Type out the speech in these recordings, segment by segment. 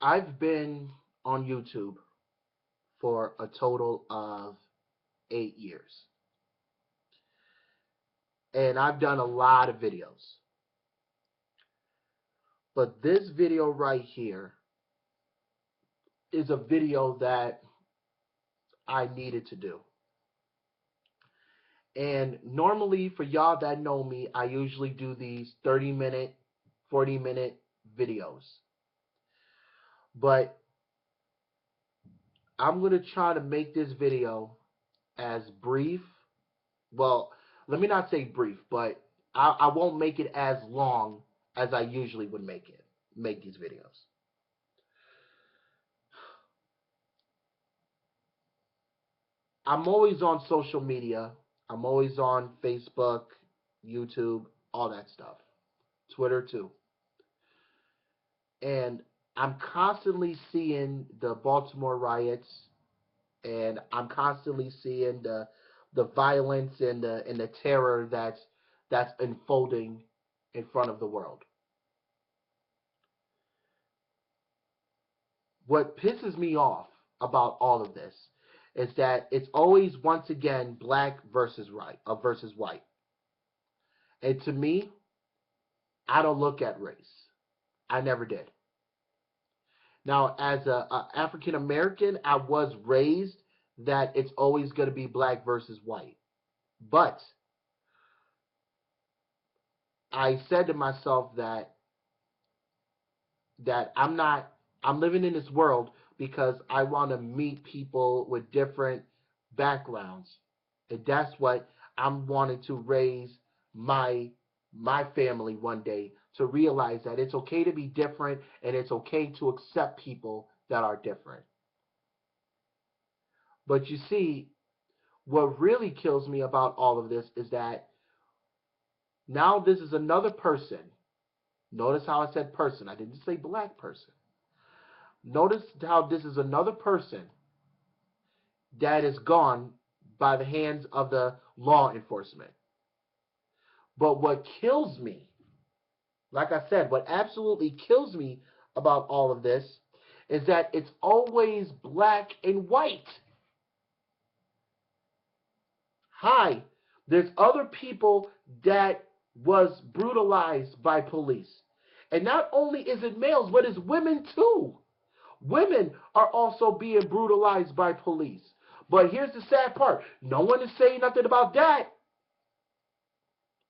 I've been on YouTube for a total of 8 years, and I've done a lot of videos. But this video right here is a video that I needed to do. And normally, for y'all that know me, I usually do these 30-minute, 40-minute videos. But I'm going to try to make this video as brief. Well, let me not say brief, but I won't make it as long as I usually would make these videos. I'm always on social media. I'm always on Facebook, YouTube, all that stuff. Twitter too. And I'm constantly seeing the Baltimore riots, and I'm constantly seeing the violence and the terror that's unfolding in front of the world. What pisses me off about all of this is that it's always once again black versus versus white. And to me, I don't look at race. I never did. Now, as a African American, I was raised that it's always going to be black versus white. But I said to myself that I'm living in this world because I want to meet people with different backgrounds. And that's what I'm wanting to raise my family one day, to realize that it's okay to be different and it's okay to accept people that are different. But you see, what really kills me about all of this is that now this is another person. Notice how I said person. I didn't say black person. Notice how this is another person that is gone by the hands of the law enforcement. But what kills me, like I said, what absolutely kills me about all of this is that it's always black and white. Hi, there's other people that was brutalized by police. And not only is it males, but it's women too. Women are also being brutalized by police. But here's the sad part. No one is saying nothing about that.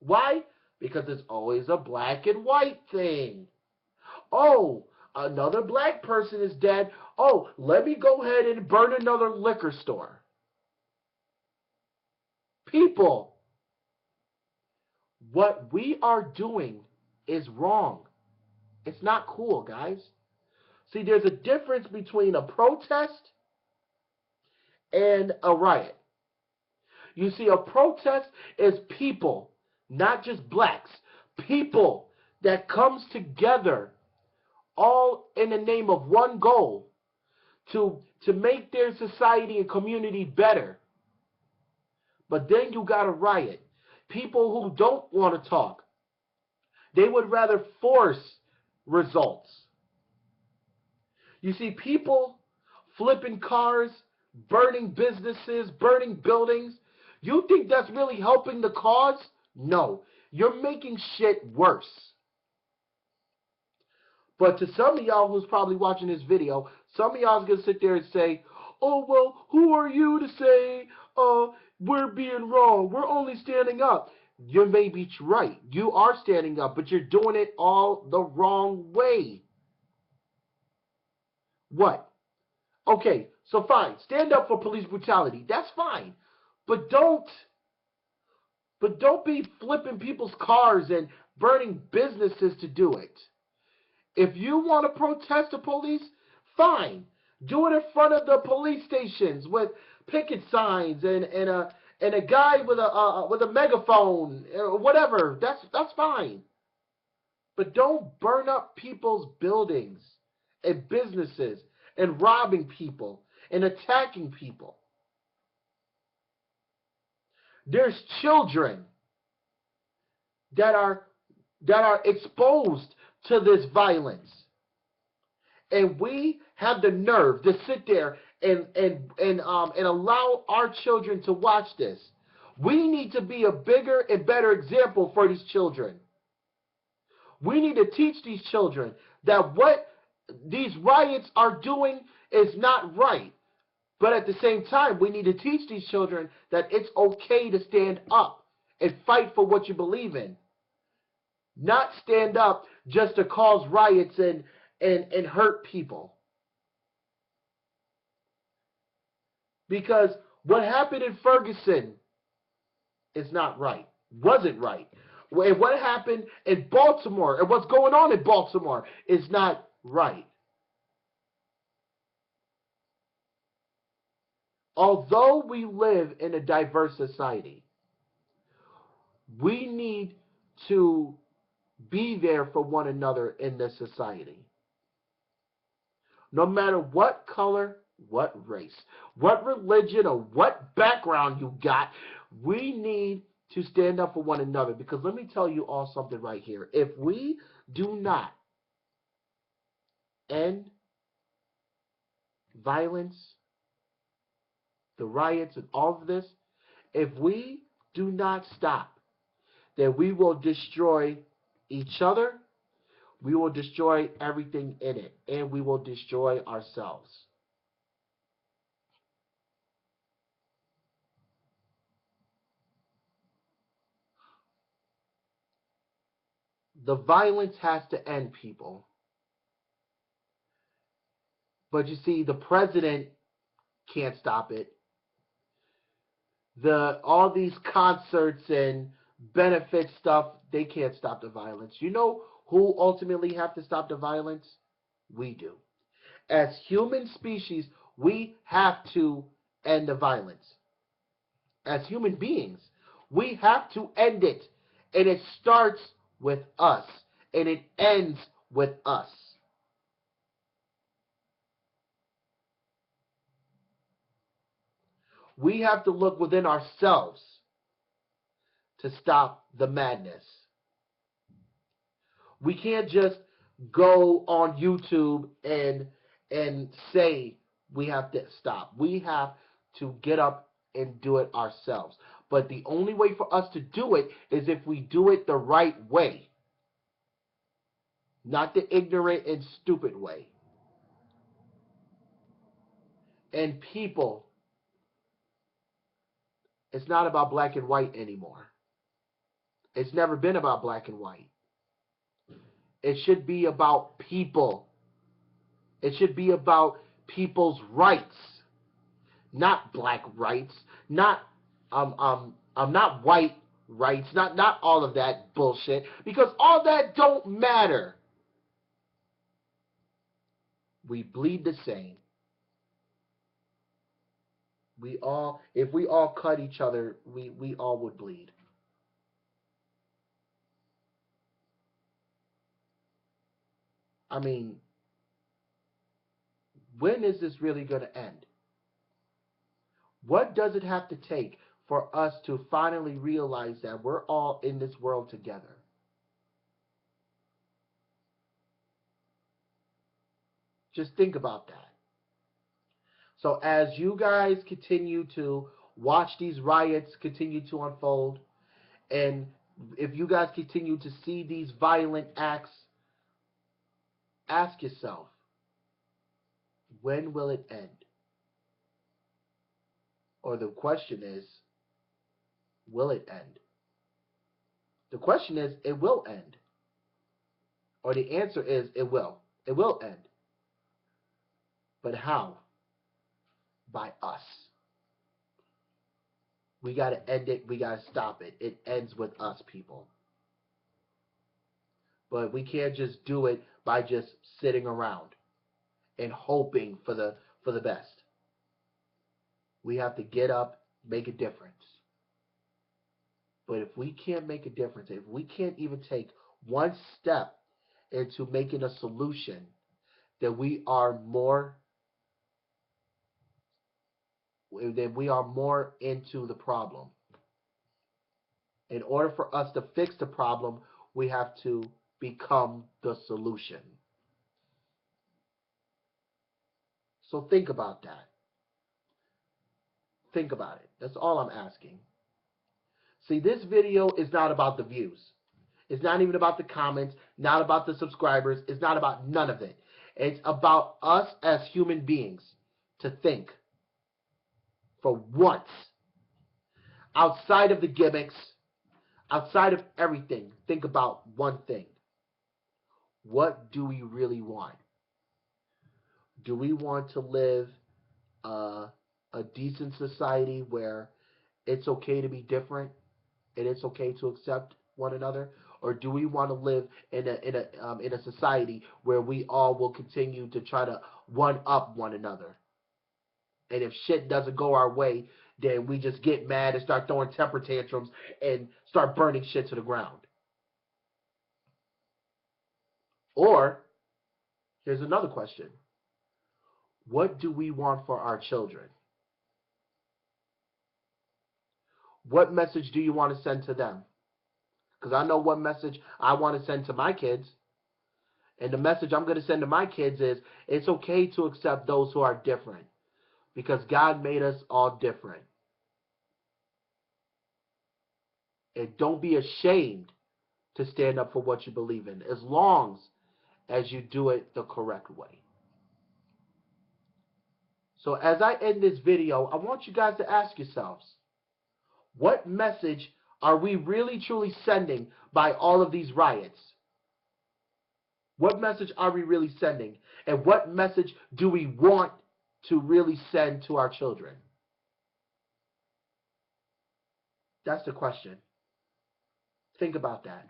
Why? Because it's always a black and white thing. Oh, another black person is dead. Oh, let me go ahead and burn another liquor store. People, what we are doing is wrong. It's not cool, guys. See, there's a difference between a protest and a riot. You see, a protest is people, not just blacks, people that comes together all in the name of one goal, to make their society and community better. But then you got a riot. People who don't want to talk. They would rather force results. You see, people flipping cars, burning businesses, burning buildings. You think that's really helping the cause? No. You're making shit worse. But to some of y'all who's probably watching this video, some of y'all is going to sit there and say, oh, well, who are you to say we're being wrong? We're only standing up. You may be right. You are standing up, but you're doing it all the wrong way. What? Okay, so fine. Stand up for police brutality. That's fine. But don't be flipping people's cars and burning businesses to do it. If you want to protest the police, fine. Do it in front of the police stations with picket signs and a guy with a megaphone, whatever. That's fine. But don't burn up people's buildings and businesses and robbing people and attacking people. There's children that are exposed to this violence. And we have the nerve to sit there and allow our children to watch this. We need to be a bigger and better example for these children. We need to teach these children that what these riots are doing is not right. But at the same time, we need to teach these children that it's okay to stand up and fight for what you believe in. Not stand up just to cause riots and hurt people. Because what happened in Ferguson is not right. Wasn't right. And what happened in Baltimore and what's going on in Baltimore is not right. Although we live in a diverse society, we need to be there for one another in this society. No matter what color, what race, what religion, or what background you got, we need to stand up for one another. Because let me tell you all something right here. If we do not end violence, the riots, and all of this, if we do not stop, then we will destroy each other, we will destroy everything in it, and we will destroy ourselves. The violence has to end, people. But you see, the president can't stop it. All these concerts and benefit stuff, they can't stop the violence. You know who ultimately have to stop the violence? We do. As human species, we have to end the violence. As human beings, we have to end it. And it starts with us. And it ends with us. We have to look within ourselves to stop the madness. We can't just go on YouTube and say we have to stop. We have to get up and do it ourselves. But the only way for us to do it is if we do it the right way, not the ignorant and stupid way. And people, it's not about black and white anymore. It's never been about black and white. It should be about people. It should be about people's rights, not black rights, not white rights, not all of that bullshit, because all that don't matter. We bleed the same. If we all cut each other, we all would bleed. I mean, when is this really going to end? What does it have to take for us to finally realize that we're all in this world together? Just think about that. So as you guys continue to watch these riots continue to unfold, and if you guys continue to see these violent acts, ask yourself, when will it end? Or the question is, will it end? The question is, it will end. Or the answer is, it will. It will end. But how? By us. We got to end it. We got to stop it. It ends with us, people. But we can't just do it by just sitting around and hoping for the best. We have to get up, make a difference. But if we can't make a difference, if we can't even take one step into making a solution, then we are more into the problem. In order for us to fix the problem, we have to become the solution. So think about that. Think about it. That's all I'm asking. See, this video is not about the views. It's not even about the comments, not about the subscribers. It's not about none of it. It's about us as human beings to think for once. Outside of the gimmicks, outside of everything, think about one thing. What do we really want? Do we want to live a decent society where it's okay to be different and it's okay to accept one another, or do we want to live in a society where we all will continue to try to one up one another, and if shit doesn't go our way, then we just get mad and start throwing temper tantrums and start burning shit to the ground? Or here's another question: what do we want for our children? What message do you want to send to them? Because I know what message I want to send to my kids. And the message I'm going to send to my kids is it's okay to accept those who are different because God made us all different. And don't be ashamed to stand up for what you believe in as long as you do it the correct way. So as I end this video, I want you guys to ask yourselves, what message are we really truly sending by all of these riots? What message are we really sending? And what message do we want to really send to our children? That's the question. Think about that.